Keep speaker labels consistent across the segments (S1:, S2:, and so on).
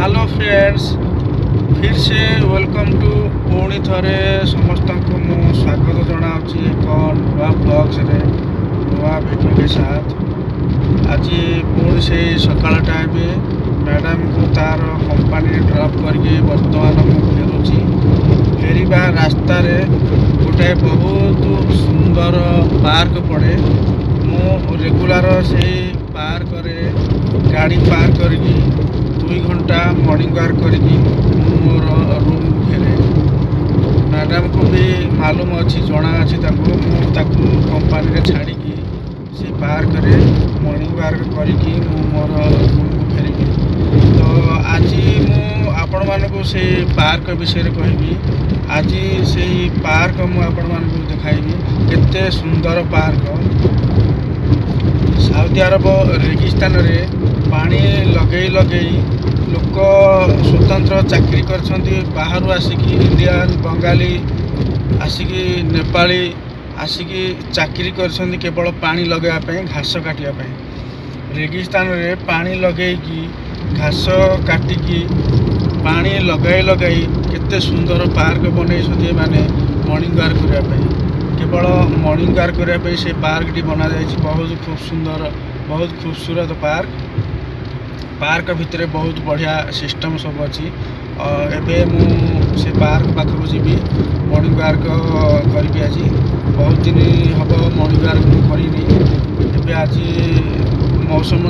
S1: Hello friends, फिर से welcome to पुणी थरे समस्त को मु स्वागत जनावि एक नुआ ब्लॉग्स रे नुआ वीडियो के साथ। आज पुणी से सकाल टाइम मैडम को तार कंपनी ड्रॉप करके बर्तमान मुझे फेरुची। फेरवा रास्ता रे गोटे बहुत सुंदर पार्क पड़े। मु रेगुलर से पार्क रे गाड़ी पार्क करके 2 घंटा मॉर्निंग वॉक करके मोर रूम फेरे। मैडम को भी मालूम अच्छी जना अच्छी ताकू कंपनी रे छाड़ी से पार्क रे मॉर्निंग वॉक करके मोर रूम को फेरबी। तो आज मु आपण मानकु से पार्क विषय कहबी। आज से पार्क मु आपण मानकु देखाइबी केते सुंदर पार्क। साउदी अरब रेगिस्तान रे पानी लगे लोक स्वतंत्र चाकरी करछंती। बाहर आसिकी इंडियन बंगाली आसिकी नेपाली आसिकी चाकरी करछंती केवल पानी लगाइबा घास काटिया। रेगिस्तान रे पानी लगेगी घास काटिकी पानी लगाई केते सुंदर पार्क बनई माने मॉर्निंग वॉक करने। केवल मॉर्निंग वॉक करने से पार्क टी बना जाए। बहुत खूब सुंदर बहुत खूबसूरत पार्क भितर बहुत बढ़िया सिस्टम सब अच्छी। एबे मु से पार्क पाखक जी मॉर्निंग वॉक करी। आज बहुत दिन हम मॉर्निंग वॉक मु करी। आज मौसम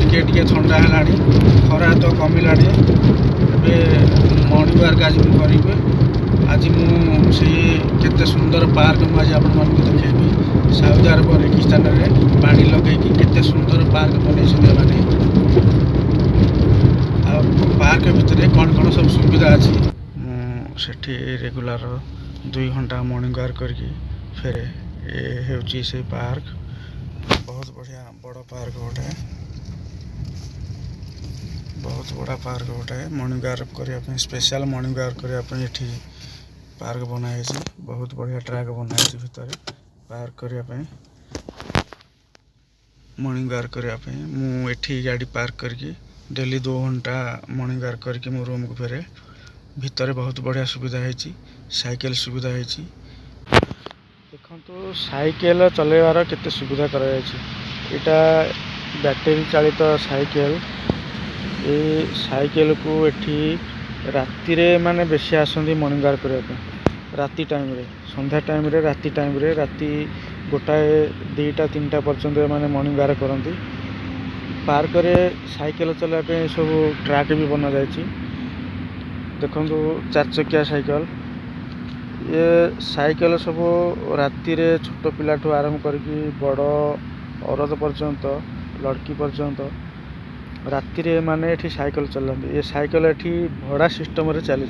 S1: टिके ठंडा है, खरा तो कमिला। मॉर्निंग वॉक आज मु करी। आज मुझे केते सुंदर पार्क मुझे आप देखेबी। साउदी अरब रेगिस्तान रे पानी लगे केते सुंदर पार्क बने माने। पार्क भितर कौन कौन सब सुविधा अच्छी मुझे रेगुलर 2 घंटा मॉर्निंग वॉक करके फेरे। ये हूँ से पार्क बहुत बढ़िया बड़ पार्क गोटे, बहुत बड़ा पार्क गोटे। मॉर्निंग वॉक करने स्पेशल मॉर्निंग वॉक करने पार्क बनाई। बहुत बढ़िया ट्रैक बनाई भितर पार्क करने मॉर्निंग वॉक करने। मुझे गाड़ी पार्क करके डेली 2 घंटा मॉर्निंग वॉक करके मो रूम को फेरे। भितर बहुत बढ़िया सुविधा है, साइकिल सुविधा है। देखो तो साइकिल चलेबार केते सुविधा करा इटा बैटेरी चालित साइकिल। ये साइकिल को एठी राति रे माने बेसी आसंदी मॉर्निंग वॉक करने। राति टाइम रे संध्या टाइम रे राति टाइम रे राति 1 2 3 पर्यंत माने मॉर्निंग वॉक करती। पार्क रे साइकिल चलाइबा सब ट्रैक भी बना जाए। देखो 4 चकिया साइकिल। ये साइकिल सब राति रे छोट पिला ठू आरंभ करके बड़ औरत पर्यंत लड़की पर्यंत राति रे माने एठी साइकिल चलाते। ये साइकिल एठी भड़ा सिस्टम रे चली।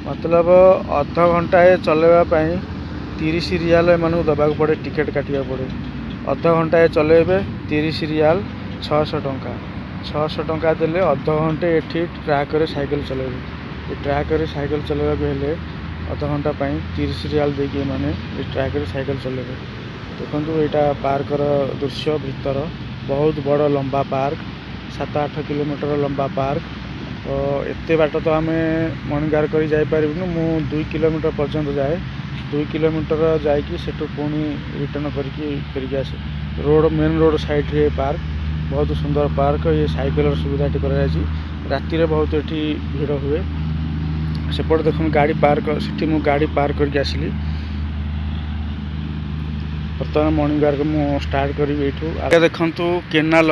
S1: मतलब अध घंटा चलैबा 30 रियाल एमानू दबाक पड़े, टिकेट काटिया पड़े। अध घंटा चलेबे 30 रियाल 600 टंका। 600 टंका देले अध घंटे एठी ट्रैक रे साइकिल चलेबे। ये ट्रैक रे साइकिल चलेबा हेले अध घंटा 30 रियाल देके माने ये ट्रैक रे साइकिल चलेबे। देखो यहाँ पार्क दृश्य भितर बहुत बड़ लंबा पार्क, 7-8 किलोमीटर लंबा पार्क। तो एते बाट तो आम मॉर्निंग वॉक कर जापरूँ। मु 2 किलोमीटर पर्यंत जाए। 2 किलोमीटर जाकि सेठू पुणी रिटर्न करके फेरिक आसे। रोड मेन रोड साइड रे पार्क बहुत सुंदर पार्क। ये साइकिल सुविधा कराई। राति रे बहुत एठी भीड़ हुए। सेपट देखो गाड़ी पार्क से मु गाड़ी पार्क करके आसिली। बर्तमान मॉर्निंग वॉक मु स्टार्ट करी। आगे देखंतु केनाल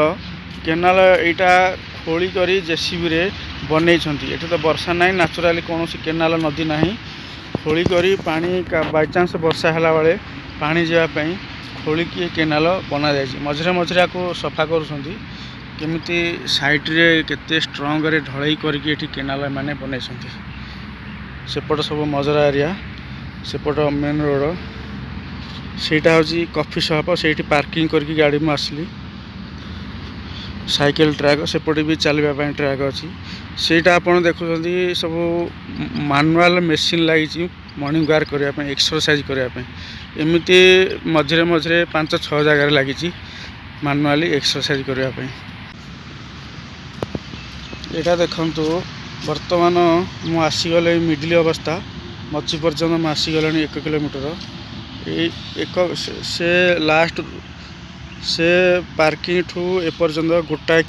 S1: यहाँ खोली करी जेसीबी रे बनई। एठी तो वर्षा नहीं, नेचुराली कौन केनाल नदी ना, खोली करी पानी बाई चांस वर्षा है बेले पानी जावाई खोलिकी केनाल बना जाए। मझे मझे को सफा करुँच केमिति साइड रे केते स्ट्रंग रे ढलई करके एठी केनाल माने बनई। सेपट सब मजरा एरिया, सेपट मेन रोड सेटा हूँ कॉफी शॉप। से पार्किंग करके गाड़ी में आसली। साइकिल ट्रैक सेपटे भी चलवाई ट्रैक अच्छी। सेटा आपड़ देखुं सब मानुआल मेसीन लगी मॉर्निंग वॉक करने एक्सरसाइज करने। एमती मझे मझे 5-6 जगार लगी मानुआली एक्सरसाइज करने। ଏଇଟା ଦେଖନ୍ତୁ ବର୍ତ୍ତମାନ ମୁଁ ଆସିଗଲେ ମିଡ଼ିଲ ଅବସ୍ଥା ମଝି ପର୍ଯ୍ୟନ୍ତ ମୁଁ ଆସିଗଲାଣି 1 କିଲୋମିଟର। ଏଇ ଏକ ସେ ଲାଷ୍ଟ ସେ ପାର୍କିଂ ଠୁ ଏପର୍ଯ୍ୟନ୍ତ ଗୋଟାଏ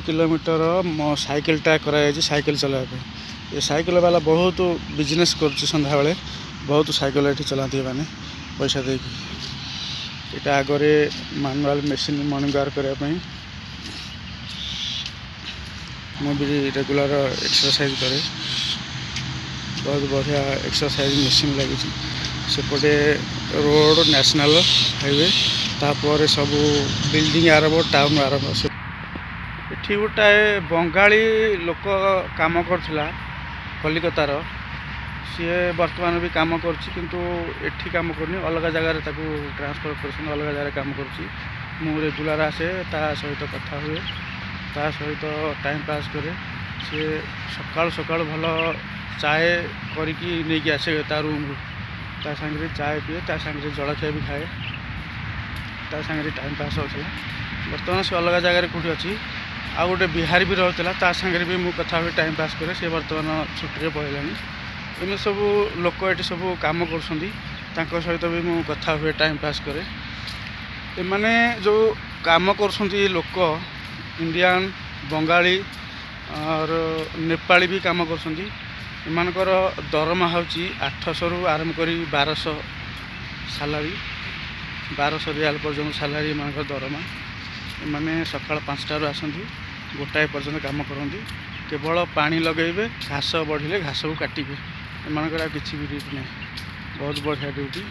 S1: କିଲୋମିଟର ମୋ ସାଇକେଲଟା କରାଯାଇଛି ସାଇକେଲ ଚଲାଇବା ପାଇଁ। ଏ ସାଇକେଲ ବାଲା ବହୁତ ବିଜନେସ୍ କରୁଛି, ସନ୍ଧ୍ୟାବେଳେ ବହୁତ ସାଇକେଲ ଏଠି ଚଲାନ୍ତି ଏମାନେ ପଇସା ଦେଇକି। ଏଇଟା ଆଗରେ ମାନୁଆଲ ମେସିନ୍ ମର୍ଣ୍ଣିଂ ୱାର୍କ କରିବା ପାଇଁ। ମୁଁ ବି ରେଗୁଲାର ଏକ୍ସରସାଇଜ କରେ। ବହୁତ ବଢ଼ିଆ ଏକ୍ସରସାଇଜ ମେସିନ୍ ଲାଗିଛି। ସେପଟେ ରୋଡ଼ ନ୍ୟାସନାଲ ହାଇୱେ, ତାପରେ ସବୁ ବିଲ୍ଡିଂ ଆରମ୍ଭ, ଟାଉନ ଆରମ୍ଭ। ଏଠି ଗୋଟାଏ ବଙ୍ଗାଳୀ ଲୋକ କାମ କରୁଥିଲା କଲିକତାର, ସିଏ ବର୍ତ୍ତମାନ ବି କାମ କରୁଛି, କିନ୍ତୁ ଏଠି କାମ କରୁନି, ଅଲଗା ଜାଗାରେ ତାକୁ ଟ୍ରାନ୍ସଫର କରୁଛନ୍ତି, ଅଲଗା ଜାଗାରେ କାମ କରୁଛି। ମୁଁ ରେଗୁଲାର ଆସେ, ତା ସହିତ କଥା ହୁଏ, ତା ସହିତ ଟାଇମ୍ ପାସ୍ କରେ। ସିଏ ସକାଳୁ ଭଲ ଚାଏ କରିକି ନେଇକି ଆସେ ତା ରୁମ୍ରୁ, ତା ସାଙ୍ଗରେ ଚାଏ ପିଏ, ତା ସାଙ୍ଗରେ ଜଳଖିଆ ବି ଖାଏ, ତା ସାଙ୍ଗରେ ଟାଇମ୍ ପାସ୍ ହେଉଥିଲା। ବର୍ତ୍ତମାନ ସେ ଅଲଗା ଜାଗାରେ କେଉଁଠି ଅଛି। ଆଉ ଗୋଟେ ବିହାରୀ ବି ରହୁଥିଲା, ତା ସାଙ୍ଗରେ ବି ମୁଁ କଥା ହୁଏ, ଟାଇମ୍ ପାସ୍ କରେ। ସେ ବର୍ତ୍ତମାନ ଛୁଟିରେ ପଳେଇଲାଣି। ଏମିତି ସବୁ ଲୋକ ଏଠି ସବୁ କାମ କରୁଛନ୍ତି, ତାଙ୍କ ସହିତ ବି ମୁଁ କଥା ହୁଏ, ଟାଇମ୍ ପାସ୍ କରେ। ଏମାନେ ଯେଉଁ କାମ କରୁଛନ୍ତି ଲୋକ, ଇଣ୍ଡିଆନ୍, ବଙ୍ଗାଳୀ और नेपाली भी काम କରୁଛନ୍ତି। ଏମାନଙ୍କର ଦରମା ହେଉଛି 800ରୁ ଆରମ୍ଭ କରି 1200 ସାଲାରୀ, 1200 ରିଆଲ ପର୍ଯ୍ୟନ୍ତ ସାଲାରୀ ଏମାନଙ୍କର ଦରମା। ଏମାନେ ସକାଳ 5ଟାରୁ ଆସନ୍ତି, ଗୋଟାଏ ପର୍ଯ୍ୟନ୍ତ କାମ କରନ୍ତି। କେବଳ ପାଣି ଲଗାଇବେ, ଘାସ ବଢ଼ିଲେ ଘାସକୁ କାଟିବେ। ଏମାନଙ୍କର ଆଉ କିଛି ବି ଡ୍ୟୁଟି ନାହିଁ। ବହୁତ ବଢ଼ିଆ ଡ୍ୟୁଟି।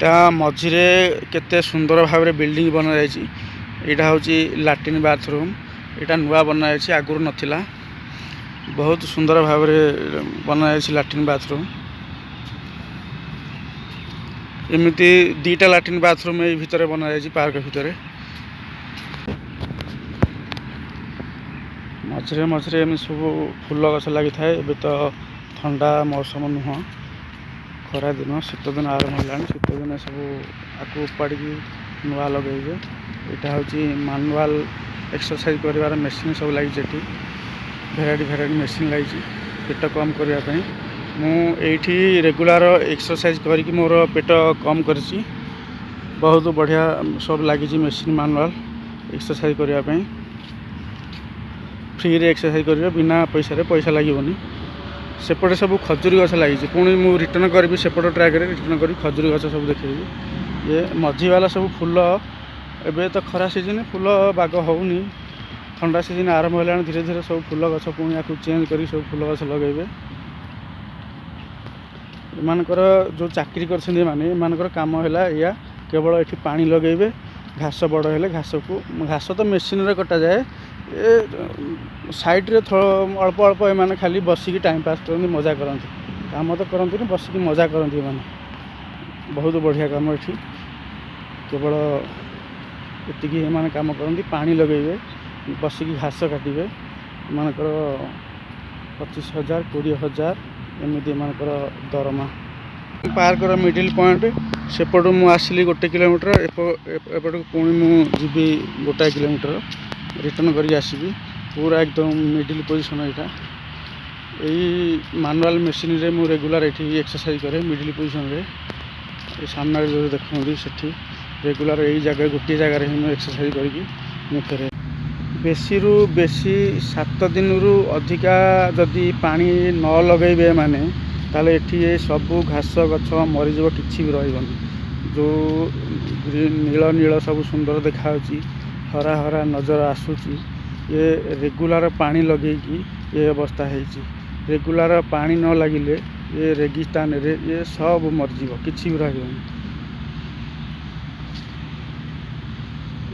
S1: ତା ମଝିରେ କେତେ ସୁନ୍ଦର ଭାବରେ ବିଲ୍ଡିଂ ବନାଯାଇଛି। ଏଇଟା ହେଉଛି ଲାଟ୍ରିନ୍ ବାଥରୁମ୍। ଏଇଟା ନୂଆ ବନାଯାଇଛି, ଆଗରୁ ନଥିଲା। ବହୁତ ସୁନ୍ଦର ଭାବରେ ବନାଯାଇଛି ଲାଟ୍ରିନ୍ ବାଥରୁମ୍। ଏମିତି 2ଟା ଲାଟ୍ରିନ୍ ବାଥରୁମ୍ ଏଇ ଭିତରେ ବନାଯାଇଛି, ପାର୍କ ଭିତରେ। ମଝିରେ ଏମିତି ସବୁ ଫୁଲ ଗଛ ଲାଗିଥାଏ। ଏବେ ତ ଥଣ୍ଡା ମୌସମ ନୁହଁ, ଖରା ଦିନ, ଶୀତ ଦିନ ଆରମ୍ଭ ହେଲାଣି। ଶୀତ ଦିନେ ସବୁ ଆକୁ ଉପାଡ଼ିକି ନୂଆ ଲଗାଇବେ। ଏଇଟା ହେଉଛି ମାନୁଆଲ ଏକ୍ସରସାଇଜ କରିବାର ମେସିନ୍ ସବୁ ଲାଗିଛି ଏଠି। ଭେରାଇଟି ମେସିନ୍ ଲାଗିଛି ପେଟ କମ୍ କରିବା ପାଇଁ। ମୁଁ ଏଇଠି ରେଗୁଲାର ଏକ୍ସରସାଇଜ କରିକି ମୋର ପେଟ କମ୍ କରିଛି। ବହୁତ ବଢ଼ିଆ ସବୁ ଲାଗିଛି ମେସିନ୍, ମାନୁଆଲ ଏକ୍ସରସାଇଜ କରିବା ପାଇଁ। ଫ୍ରିରେ ଏକ୍ସରସାଇଜ କରିବେ, ବିନା ପଇସାରେ, ପଇସା ଲାଗିବନି। ସେପଟେ ସବୁ ଖଜୁରୀ ଗଛ ଲାଗିଛି। ପୁଣି ମୁଁ ରିଟର୍ଣ୍ଣ କରିବି ସେପଟ ଟ୍ରାକରେ, ରିଟର୍ଣ୍ଣ କରି ଖଜୁରୀ ଗଛ ସବୁ ଦେଖେଇବି। ଏ ମଝିବାଲା ସବୁ ଫୁଲ, ଏବେ ତ ଖରା ସିଜିନ୍, ଫୁଲ ବାଗ ହେଉନି। ଥଣ୍ଡା ସିଜିନ୍ ଆରମ୍ଭ ହେଲାଣି, ଧୀରେ ଧୀରେ ସବୁ ଫୁଲ ଗଛ ପୁଣି ଆକୁ ଚେଞ୍ଜ କରି ସବୁ ଫୁଲ ଗଛ ଲଗାଇବେ। ଏମାନଙ୍କର ଯେଉଁ ଚାକିରି କରିଛନ୍ତି ଏମାନଙ୍କର କାମ ହେଲା ଏଇଆ, କେବଳ ଏଠି ପାଣି ଲଗାଇବେ, ଘାସ ବଡ଼ ହେଲେ ଘାସ ତ ମେସିନରେ କଟାଯାଏ। ଏ ସାଇଡ଼ରେ ଅଳ୍ପ ଏମାନେ ଖାଲି ବସିକି ଟାଇମ୍ ପାସ୍ କରନ୍ତି, ମଜା କରନ୍ତି। କାମ ତ କରନ୍ତିନି, ବସିକି ମଜା କରନ୍ତି ଏମାନେ। ବହୁତ ବଢ଼ିଆ କାମ ଏଠି। କେବଳ ଏତିକି ଏମାନେ କାମ କରନ୍ତି, ପାଣି ଲଗାଇବେ, ବସିକି ଘାସ କାଟିବେ। ଏମାନଙ୍କର 25,000 20,000 ଏମିତି ଏମାନଙ୍କର ଦରମା। ପାର୍କର ମିଡ଼ିଲ୍ ପଏଣ୍ଟ ସେପଟୁ ମୁଁ ଆସିଲି 1 କିଲୋମିଟର, ଏପଟକୁ ପୁଣି ମୁଁ ଯିବି 1 କିଲୋମିଟର, ରିଟର୍ଣ୍ଣ କରିକି ଆସିବି। ପୁରା ଏକଦମ ମିଡ଼ିଲ୍ ପୋଜିସନ୍ ଏଇଟା। ଏଇ ମାନୁଆଲ ମେସିନରେ ମୁଁ ରେଗୁଲାର ଏଠି ଏକ୍ସରସାଇଜ କରେ, ମିଡ଼ିଲ୍ ପୋଜିସନରେ। ଏ ସାମ୍ନାରେ ଯେଉଁ ଦେଖୁଛନ୍ତି ସେଠି ରେଗୁଲାର ଏଇ ଗୋଟିଏ ଜାଗାରେ ହିଁ ମୁଁ ଏକ୍ସରସାଇଜ କରିକି ମୁଁ ଫେରେ। ବେଶୀରୁ ବେଶୀ 7 ଦିନରୁ ଅଧିକା ଯଦି ପାଣି ନ ଲଗାଇବେ ଏମାନେ, ତାହେଲେ ଏଠି ସବୁ ଘାସ ଗଛ ମରିଯିବ, କିଛି ବି ରହିବନି। ଯେଉଁ ନୀଳ ସବୁ ସୁନ୍ଦର ଦେଖାଯାଉଛି, ହରା ନଜର ଆସୁଛି। ଏ ରେଗୁଲାର ପାଣି ଲଗେଇକି ଏ ଅବସ୍ଥା ହେଇଛି। ରେଗୁଲାର ପାଣି ନ ଲାଗିଲେ ଏ ରେଗିସ୍ତାନରେ ଏ ସବୁ ମରିଯିବ, କିଛି ବି ରହିବନି।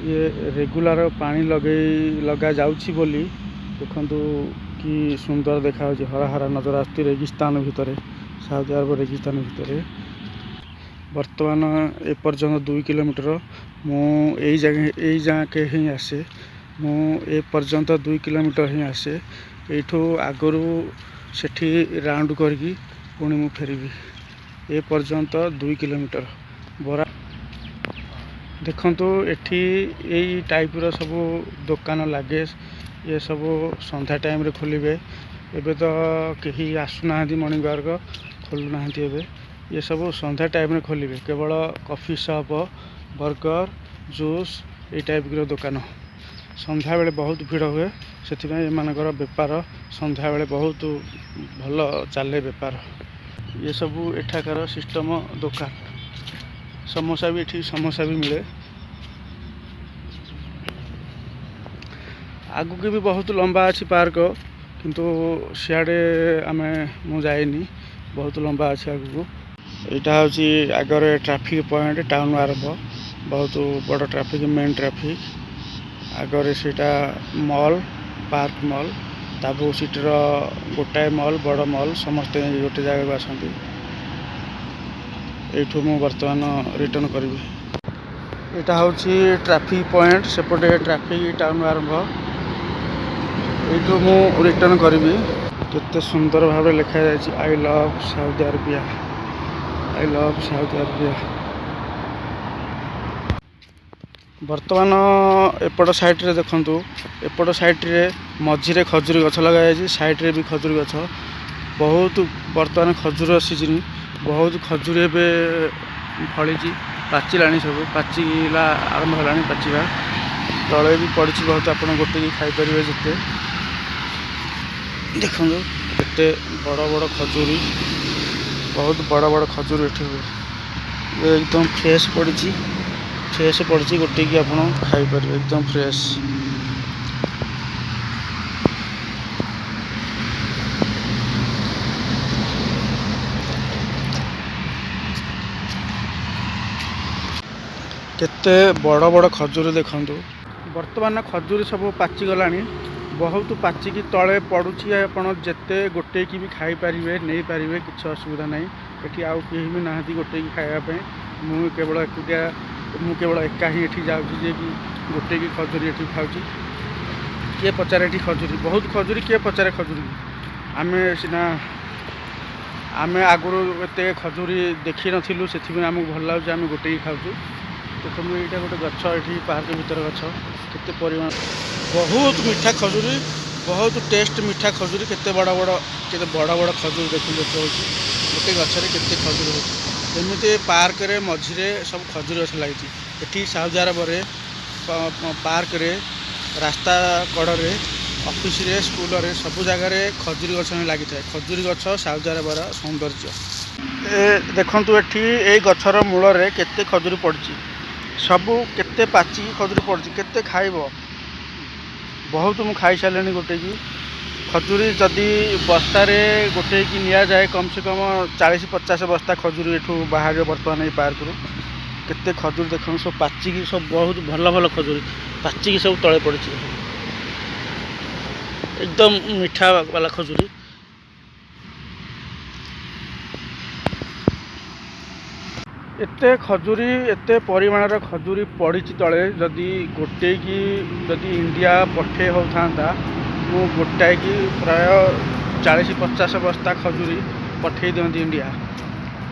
S1: ये रेगुलार पानी लगा जाउछि बोली देखंतु कि सुंदर देखा हरा हरा नजर आसती रेगिस्तान भितर, साउदी अरब रेगिस्तान भितर। वर्तमान एपर्यंत 2 किलोमीटर मु जाके ही आसे। मु एपर्यंत 2 किलोमीटर ही आसे। एठू आगरू सेठी राउंड करके पुणी मु फेरबी। एपर्यंत 2 किलोमीटर बरा देखंतु एठी एई टाइप रो सब दुकान लागे। ये सब संध्या टाइम रे खोलिबे। एबे तो कहीं आसुना मॉर्निंग वर्क खोलुना एबे ये सब संध्या टाइम रे खोलिबे। केवल कॉफी शॉप, बर्गर, जूस ये टाइप रो दुकान संध्या बेले बहुत भीड़ हुए। से एमानकर बेपार संध्या बेले बहुत भल चले बेपार। ये सब एठाकार सिस्टम दुकान। समोसा भी एठी समोसा भी मिले। आगु के भी बहुत लंबा अच्छी पार्क किंतु सियाड़े आमे मु जाइनी। बहुत लंबा अच्छी आगु यहाँ हूँ आगे ट्रैफिक पॉइंट टाउन आरंभ बहुत बड़ ट्रैफिक मेन ट्रैफिक आगे सेटा mall park mall ताबू seater गोटाए mall बड़ मॉल समस्ते गोटे जगह आसती। यू मु बर्तमान रिटर्न करी। यहाँ हूँ ट्रैफिक पॉइंट सेपटे ट्रैफिक टाउन आरंभ यू मु रिटर्न करी। केते सुंदर भाव लिखा जाए I love Saudi Arabia, I love Saudi Arabia. बर्तमान एपट साइड रे देखंतु एपट साइड रे मझिरे खजूरी गछ लगा साइड रे भी खजूरी गछ बहुत। बर्तमान खजूर सीजन बहुत खजूरी एबे फली पाचिला सब पाचिला आरंभ होगा पाचिबा तले भी पड़ी बहुत। आप गोटे खाईपर जिते देखो केते बड़ बड़ खजूरी बहुत बड़ बड़ खजूर ये हुए एकदम फ्रेश पड़ी गोटे की आप खाईपर एकदम फ्रेश। केते बड़ बड़ खजूर देखु। बर्तमान खजूरी सब पाची गलानी बहुत पाचिकी तले पड़ुची। आपड़ जिते गोटे की भी खाईपर नहीं पारे किसी असुविधा ना। ये आउ कहीं भी ना गोटे की खावाई मुझे केवल एकुटिया मु केवल एका ही ये जाऊँगी जे कि गोटे की खजूरी ये खाऊँ। किए पचारे ये खजूरी बहुत खजूरी किए पचारे खजूरी आम सीना आम आगुरी एत खजूरी देखी नथिलु से आमको भल लगे आम गोटे ही खाऊँ। देखो यहाँ गोटे गछ ये पार्क भीतर गछ केते परिमाण बहुत मीठा खजूरी बहुत टेस्ट मीठा खजूरी केते बड़ बड़ खजूरी देखते गोटे गचरे केते खजूरी होती। एमती पार्क रे मझिरे सब खजूरी गछ लगी। ये साउदी अरब रे पार्क रे रास्ता कड़े ऑफिस रे स्कूल रे सब जगह खजूरी गछ लगी था। खजूरी गछ साउदी अरब सौंदर्य देखु। ये गछर मूल रे केते खजूरी पड़ी सबू केते पाची खजूरी पड़ी केते खाइब बहुत। मु खाई सारे गोटे की खजूरी जदि बस्तारे गोटे की निया जाए कम से कम 40-50 बस्ता खजूरी एठू बाहर बर्तमान ये पार्क रू केते खजूरी देखो सब पाचिकी सब बहुत भल भल खजूरी पाचिकी सब तले पड़ी एकदम मीठा वाला खजूरी। एते खजूरी एते परिमाण खजूरी पड़ी तले जदि गोटे की जदि इंडिया पठे होता मु गोटाए की प्राय 40-50 बस्ता खजूरी पठे दिखती इंडिया।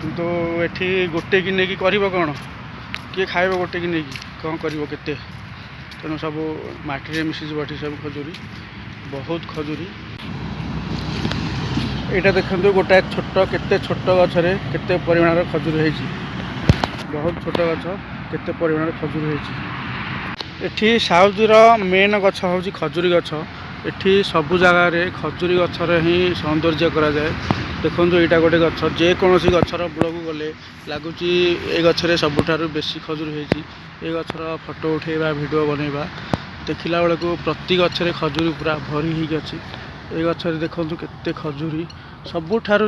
S1: किंतु एठी गोटे की नहीं कर कौन किए खाइब गोटे की नहीं कौन कर केते तेणु सब माटी मिशीज बटी सब खजूरी बहुत खजूरी। यहाँ देखते गोटाए छोट केते छोट गचरे केते परिमाण खजूरी होती बहुत छोट गछ केते परिमाण खजूरी होती। एठी साउदीर मेन गछ हूँ खजूरी गछ। एठी सबु जगार खजूरी गचर ही सौंदर्य करा जाए। देखो यहाँ गोटे गछ जेकोसी गचर बुड़ को गले लगुच ये गचरे सबुठारु बेसी खजूरी होती। ये गचर फोटो उठेबा वीडियो बनइबा देखला बेले को प्रति गचरे खजूरी पूरा भरी होगी अच्छी। ये गचरे देखो केते खजूरी सबुठारु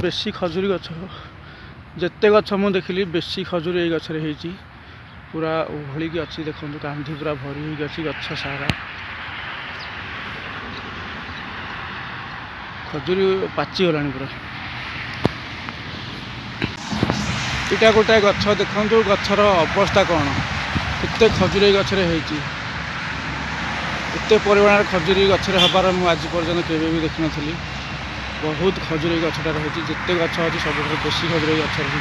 S1: बेसी खजूरी गछ जिते गछ मु देखिली बेसी खजूरी ये गचरे होती पूरा उभली की अच्छी। देखो कांधी पूरा भरी होगी अच्छी गछ सारा खजूरी पाची गला पूरा। इटा गोटे गछ देखो गचर अवस्था कौन केते खजूरी गचरे होती एते परिमाण खजूरी गचरे हबार मु आज पर्यंत केवे भी देखी नथली। बहुत खजूरी गछटा रही जिते गछ अच्छी सब बेसी खजूरी गछ रही।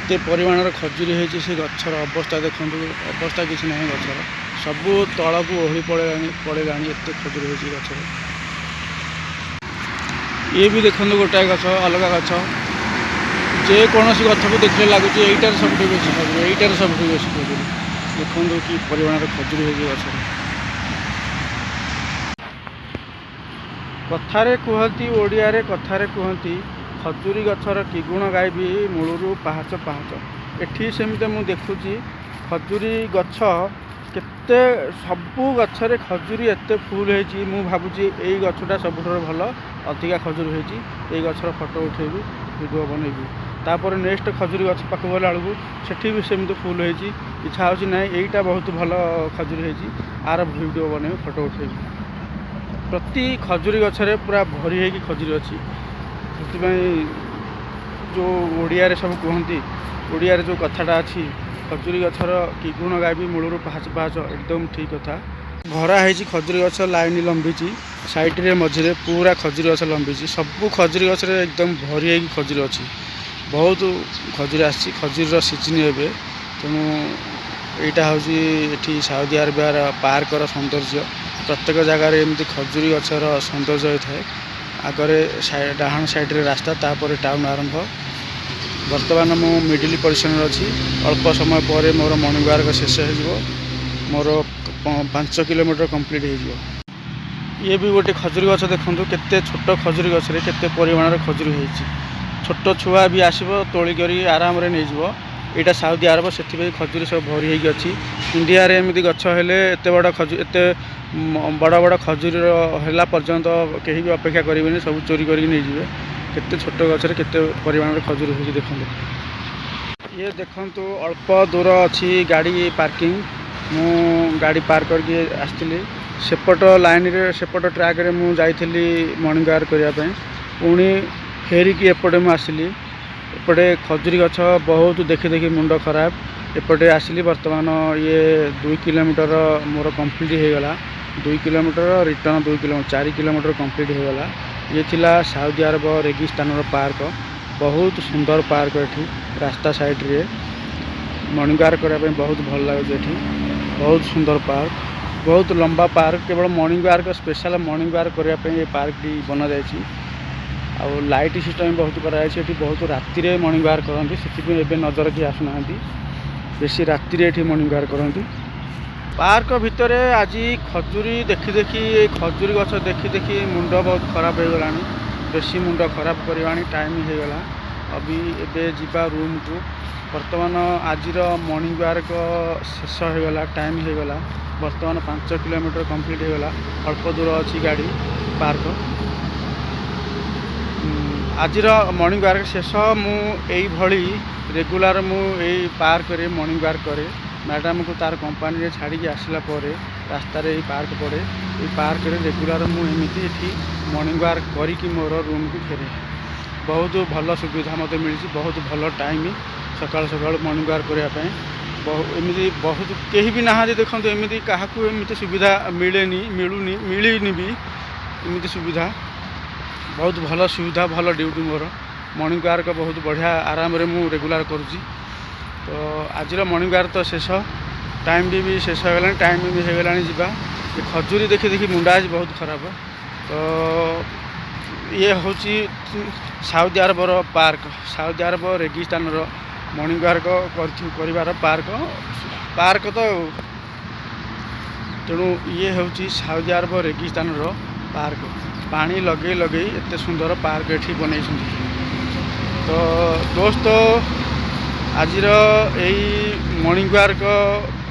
S1: केते परिमाणर खजुरी होती से गचर अवस्था देखो अवस्था किसी ना गचर सबू तल को ओहली पड़ेगा एत खजुरी होती गचर ये भी देखो गोटाए गच अलग गच जेकोसी गछ को देखने लगुच यहीटार सब बेस खजुरी यहीटार सब बेस खजुरी देखो कि परिमाणर खजुरी होती गचर कथारे कहती ओडिया कथारे कहती खजुरी गचर कि गुण गायबी मूलरू पाहाच पाहाच एठी सेमती मु देखुची खजुरी गछ केते सबू गछरे खजुरी एते फुल होती मु भावुची एई गछटा सबुठर भल अधिका खजुरी होती एई गछर फोटो उठेबी वीडियो बनैबी तापर नेक्स्ट खजुरी गछ पाख गला बेलू सेठी भी सेमती फुल होती इच्छा होची ना एईटा बहुत भल खजुरी होती आर वीडियो बनैबी फोटो उठेबी प्रति खजुरी गछरे पूरा भरी होगी खजुरी अच्छी से जो ओडिया सब कहती ओडिया जो कथाटा अच्छी खजुरी गछर कि गुण गायबी मूलरू पाहाच पाहाच एकदम ठीक कथा भरा है खजुरी गछ लाइन लंबी साइड्रे मझे पूरा खजुरी गछ लंबी सबू खजुरी गछ एकदम भरी होगी खजुरी अच्छी बहुत खजुरी आसी खजुरी सीजन ए तेणु यहाँ हूँ ये साउदी अरेबियार पार्कर सौंदर्य प्रत्येक जगार एमती खजुरी गछर सौंदर्य होता है आगरे डाहाण साइड्रे रास्ता तापर टाउन आरंभ बर्तमान मु मिडिल पोजिशन अच्छी अल्प समय पर मोर मॉर्निंग वाक शेष हो मोर 5 किलोमीटर कंप्लीट हो ये भी गोटे खजुरी गछ देखूँ केते छोट खजुरी गछरे केते परिमाणर खजुरी होती छोट छुआ भी आसब तोलिक आराम से नहीं यहाँ साउदी अरब से खजुरी सब भरी होगी अच्छी इंडिया रे एमती गछ हेले एते बड़ खजु एते बड़ बड़ खजुरी है पर्यंत कहीं भी अपेक्षा करेंगे सब चोरी करके नहीं जाए केते छोट गछरे केते परिमाण खजुरी होगी देखो ये देखंतु अल्प दूर अच्छी गाड़ी पार्किंग मु गाड़ी पार्क करके आसती सेपट लाइन रे सेपट ट्रैक रे मु जाइथिली मॉर्निंग वाक करने पुणी फेरिकी एपटे मु आसिली एपटे खजुरी गछ बहुत देखी देखी मुंड खराब एपटे आसिली बर्तमान ये 2 किलोमीटर मोर कंप्लीट हो गला 2 kilometre return 2 kilometre 4 kilometre complete हो गला ये थिला साउदी अरब रेगिस्तान पार्क बहुत सुंदर पार्क एठी रास्ता साइड रे मॉर्निंग वाक करने बहुत भल लगे ये बहुत सुंदर पार्क बहुत लंबा पार्क केवल morning walk special morning walk करने ये पार्क बना जाए आउ लाइट सिस्टम बहुत कराई बहुत राति मॉर्निंग वाक करती से नजर किए आसुना बेसी राति ये मॉर्निंग वाक करती पार्क भितर आज खजुरी देखी देखी खजुरी गछ देखी देखी मुंड बहुत खराब हो गला बेसी मुंड खराब करवा टाइम हो गला अभी एबे जीवा रूम को बर्तमान आज मॉर्निंग वाक शेष हो गला टाइम हो गला बर्तमान 5 किलोमीटर कंप्लीट हो गला अल्प दूर अच्छी गाड़ी पार्क आज मॉर्निंग वाक शेष मुई रेगुलर मुई पार्क रे मॉर्निंग वाक करे मैडम को तार कंपानी छाड़ी आसला रास्ता रे पार्क पड़े ये पार्क रे रेगुलर मुझे मॉर्निंग वाक करी मोर रूम को फेरे बहुत भल सुविधा मत मिली बहुत भल टाइम सकाल सकाल मॉर्निंग वाक करने एमती बहुत कहीं भी ना देखो एमती क्या एमती सुविधा मिलेनी मिलूनी मिलनी भी एमती सुविधा बहुत भल सुविधा भल ड्यूटी मोर मॉर्निंग वाक बहुत बढ़िया आराम रे मु रेगुलर करुँची तो आज मॉर्निंग वाक तो शेष टाइम भी शेष हो गला टाइम भी हो गला जीवा ये खजुरी देखी देखी मुंडा आज बहुत खराब तो ये हूँ साउदी अरबर पार्क साउदी अरब रेगिस्तान मॉर्निंग वाक कर पार्क पार्क तो तेणु ये हूँ साउदी अरब रेगिस्तान पार्क पानी लगे लगे एत सुंदर पार्क ये बन तो दोस्तों आज यही मॉर्निंग वाक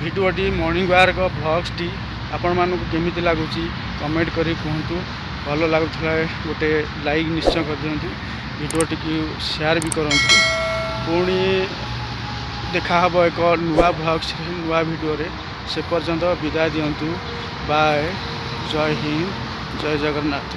S1: भिडियोटी मॉर्निंग वाक भ्लग्सटी आपण मानक केमिति लगुच कमेंट करी कहतु भल लगुला गोटे लाइक निश्चय कर दिंतु भिडियोटी की शेयर भी करूँ पुणी देखा एक नुआ भ्लग्स नुआ भिडियो से पर्यंत विदाय दिंतु बाय जय हिंद जय जगन्नाथ।